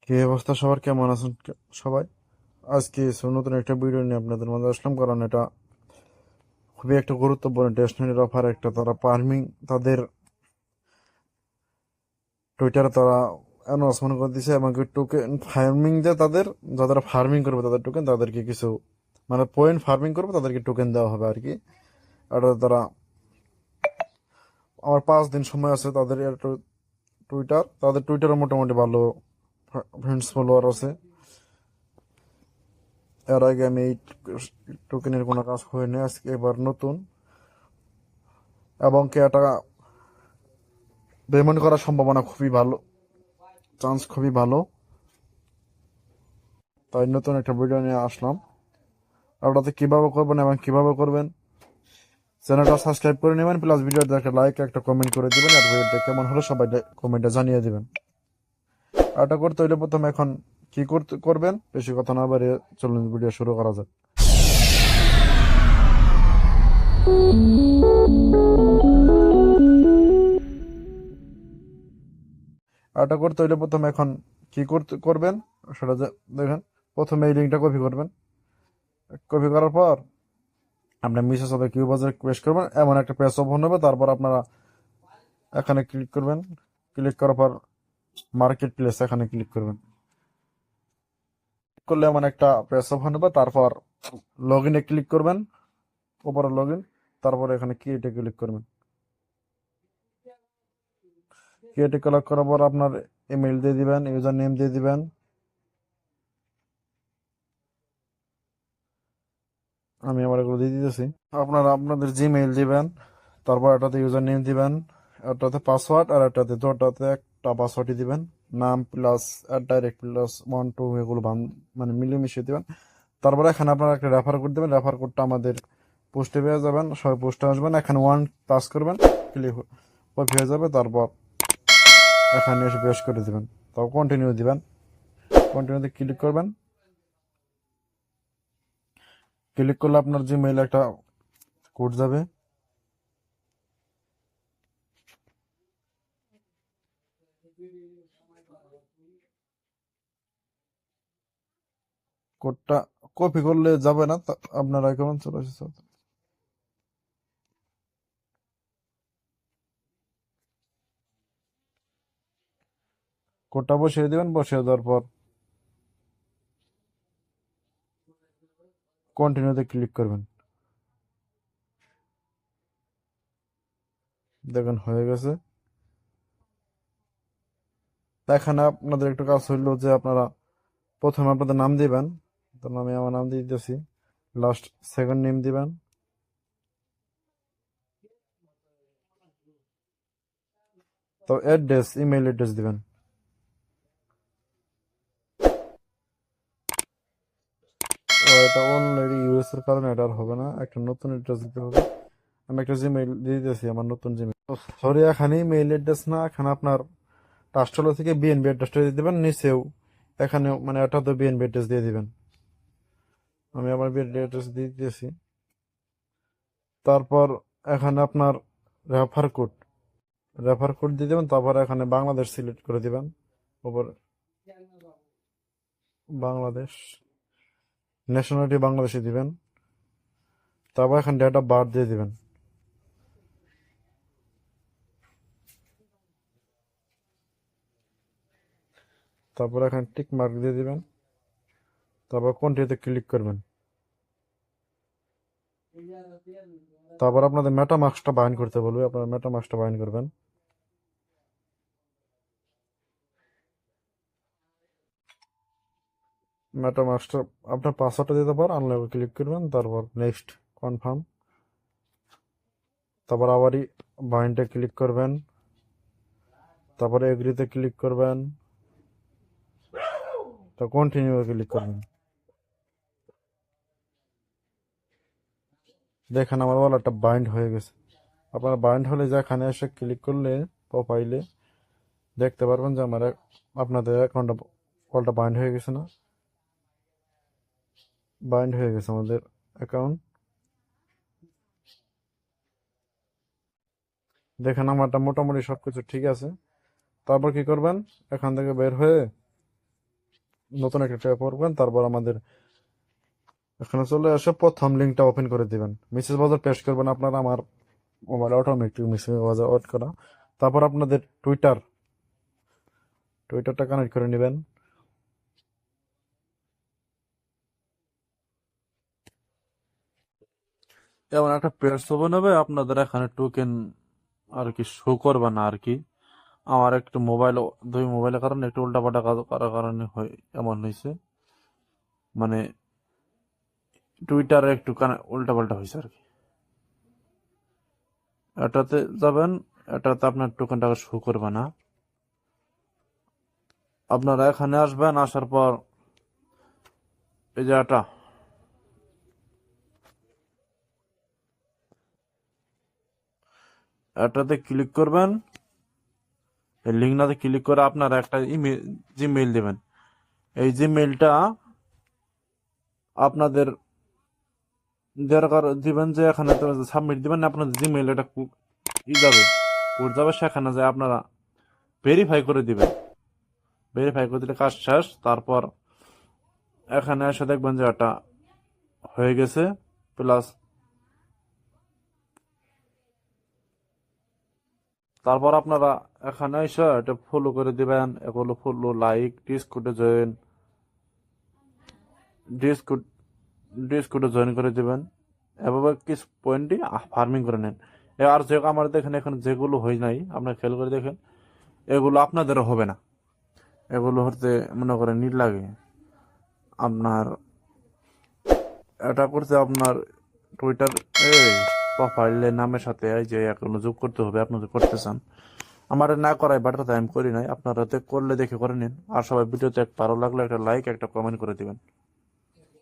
কি অবস্থা সবার, কেমন আছেন সবাই? আজকে নতুন একটা ভিডিও নিয়ে আপনাদের মাঝে আসলাম, কারণ এটা খুবই একটা গুরুত্বপূর্ণ টেস্টনারির অফার একটা। তারা ফার্মিং, তাদের টুইটারে তারা অ্যানাউন্সমেন্ট করে দিছে, এবং টোকেন ফার্মিং যে তাদের, যারা ফার্মিং করবে তাদের টোকেন, তাদেরকে কিছু মানে পয়েন্ট ফার্মিং করবে তাদেরকে টোকেন দেওয়া হবে আর কি। আর তারা, আমার 5 দিন সময় আছে তাদের তাদের টুইটারে মোটামুটি ভালো ফ্রেন্ডস ফলোয়ার আছে। এর আগে আমি এই টোকেনের কোনো কাজ হয়নি, আজকে এবার নতুন, এবং কি এটা পেমেন্ট করার সম্ভাবনা খুবই ভালো, চান্স খুবই ভালো। তাই নতুন একটা ভিডিও নিয়ে আসলাম। আপনাদের কিভাবে করবেন এবং কিভাবে করবেন, চ্যানেলটা সাবস্ক্রাইব করে নেবেন, প্লাস ভিডিওতে একটা লাইক একটা কমেন্ট করে দিবেন, আর ভিডিওটা কেমন হলো সবাই কমেন্টে জানিয়ে দিবেন। আর এটা করতে হইলে প্রথমে এখন কি করবেন, বেশি কথা না বাড়িয়ে চলুন ভিডিও শুরু করা যাক। আর এটা করতে হইলে প্রথমে এখন কি করবেন সেটা দেখেন। প্রথমে এই লিঙ্কটা কপি করবেন, কপি করার পর আপনার মিসেস হবে কিউ বাজার পেস্ট করবেন, এমন একটা পেজ ওপেন হবে। তারপর আপনারা এখানে ক্লিক করবেন, ক্লিক করার পর মার্কেট প্লেস এখানে ক্লিক করবেন, করলে এমন একটা পেজ ওপেন হবে। তারপর লগ ইনে ক্লিক করবেন, উপরে লগ ইন, তারপর এখানে ক্রিয়েটে ক্লিক করবেন। ক্রিয়েটে ক্লিক করার পর আপনার ইমেল দিয়ে দিবেন, ইউজার নেম দিয়ে দিবেন। আমি আমার এগুলো দিয়ে দিতেছি। আপনারা আপনাদের জিমেইল দিবেন, তারপর এটাতে ইউজার নেম দিবেন, এটাতে পাসওয়ার্ড, আর এটাতে দুটাতে একটা পাসওয়ার্ডই দিবেন। নাম প্লাস ডাইরেক্ট প্লাস 1 2 এগুলো মানে মিলিয়ে দিবেন। তারপরে এখানে আপনারা একটা রেফার কোড দেবেন, রেফার কোডটা আমাদের পোস্টে পেয়ে যাবেন, সবাই পোস্টে আসবেন। এখানে 1 পাস করবেন, ক্লিক কপি হয়ে যাবে। তারপর এখানে এসে পেস্ট করে দিবেন, তারপর কন্টিনিউ দিবেন, কন্টিনিউতে ক্লিক করবেন। ক্লিক করলে আপনার জিমেইলে একটা কোড যাবে, কোডটা কপি করলে যাবে না, আপনারা কেমন চলে এসেছে। কোডটা বসিয়ে দিবেন, বসিয়ে দেওয়ার পর কন্টিনিউতে ক্লিক করবেন। দেখেন হয়ে গেছে। এখানে আপনাদের একটু কাজ হইলো যে আপনারা প্রথমে আপনাদের নাম দিবেন, তো আমি আমার নাম দিয়ে দিতেছি, লাস্ট সেকেন্ড নেম দিবেন, তো অ্যাড্রেস, ইমেল অ্যাড্রেস দিবেন। এটা অলরেডি ইউএস এর কারণে এটা আর হবে না, একটা নতুন অ্যাড্রেস দিতে হবে। আমি একটা জিমেইল দিয়ে দিতেছি, আমার নতুন জিমেইল। সরি, এখানে মেইল অ্যাড্রেস না, এখানে আপনার টাস্টলো থেকে বিএনবি অ্যাড্রেসটা দিয়ে দিবেন, নিচেও এখানে মানে এটা তো বিএনবি অ্যাড্রেস দিয়ে দিবেন। আমি আমার বিএনবি অ্যাড্রেস দিয়ে দিয়েছি। তারপর এখানে আপনার রেফার কোড, রেফার কোড দিয়ে দেবেন। তারপর এখানে বাংলাদেশ সিলেক্ট করে দিবেন, ওপর বাংলাদেশ, ন্যাশনালিটি বাংলাদেশে দিবেন। তারপর এখানে ডেট অফ বার্থ দিয়ে দিবেন। তারপর এখানে টিক মার্ক দিয়ে দিবেন, তারপর কন্টিনিউতে ক্লিক করবেন। তারপর আপনাদের মেটামাস্কটা বাইন্ড করতে বলবে, আপনারা মেটামাস্কটা বাইন্ড করবেন। মেটামাস্কটা আপনার পাসওয়ার্ডটা দিতে পার, আনলকে ক্লিক করবেন, তারপর নেক্সট কনফার্ম, তারপর আবারই বাইন্ডে ক্লিক করবেন, তারপরে এগ্রিতে ক্লিক করবেন, তো কন্টিনিউ ক্লিক করবেন। দেখেন আমার ওয়ালেটটা বাইন্ড হয়ে গেছে। আপনার বাইন্ড হলে যে এখানে এসে ক্লিক করলে প্রোফাইলে দেখতে পারবেন যে আমার আপনাদের অ্যাকাউন্টটা, কলটা বাইন্ড হয়ে গেছে না, বাইন্ড হয়ে গেছে আমাদের অ্যাকাউন্ট। দেখেন আমারটা মোটামুটি সবকিছু ঠিক আছে। তারপর কি করবেন, এখান থেকে বের হয়ে নতুন একটা ট্যাব করবেন, তারপর আমাদের এখানে চলে এসে প্রথম লিঙ্কটা ওপেন করে দিবেন, মেসেজ বাজার পেস্ট করবেন আপনার আমার মোবাইল অটোমেটিক মেসেজ বাজার অন করা। তারপর আপনাদের টুইটারটা কানেক্ট করে নেবেন। এমন একটা পেজ ওপেন হবে, আপনাদের এখানে টোকেন আর কি শো করবে না আর কি। আমার একটু মোবাইল, দুই মোবাইলের কারণে একটু উল্টাপাল্টা কাজ করার কারণে এমন হয়েছে, মানে টুইটারে একটু উল্টাপাল্টা হয়েছে আর কি। এটাতে যাবেন, এটাতে আপনার টোকেনটা শো করবে না। আপনারা এখানে আসবেন, আসার পর এই যে এটাতে ক্লিক করবেন। এই লিঙ্কটাতে ক্লিক করে আপনারা একটা ইমেল, জিমেইল দেবেন। এই জিমেইলটা আপনাদের দরকার দিবেন, যে এখানে সাবমিট দিবেন, আপনাদের জিমেইল এটা যাবে, কোড যাবে, সেখানে যায় আপনারা ভেরিফাই করে দিবেন। ভেরিফাই করে দিলে কাজ শেষ। তারপর এখানে এসে দেখবেন যে এটা হয়ে গেছে। প্লাস তারপর আপনারা এখানে এসে এটা ফলো করে দিবেন। এগুলো ফলো, লাইক, ডিসকর্ডে জয়েন, ডিসকর্ড ডিসকর্ডে জয়েন করে দিবেন। এভাবে কিছু পয়েন্টই ফার্মিং করে নেন। আর যে আমার দেখেন এখানে যেগুলো হয় নাই, আপনার খেয়াল করে দেখেন, এগুলো আপনাদেরও হবে না। এগুলো হতে মনে করেন নীল লাগে। আপনার এটা করতে আপনার টুইটার প্রোফাইলের নামের সাথে এই যে এগুলো যোগ করতে হবে, আপনি যদি করতে চান। আমার না করাই বাটাতে আমি করি নাই, আপনারা করলে দেখে করে নিন। আর সবাই ভিডিওতে ভালো লাগলে একটা লাইক, একটা কমেন্ট করে দিবেন।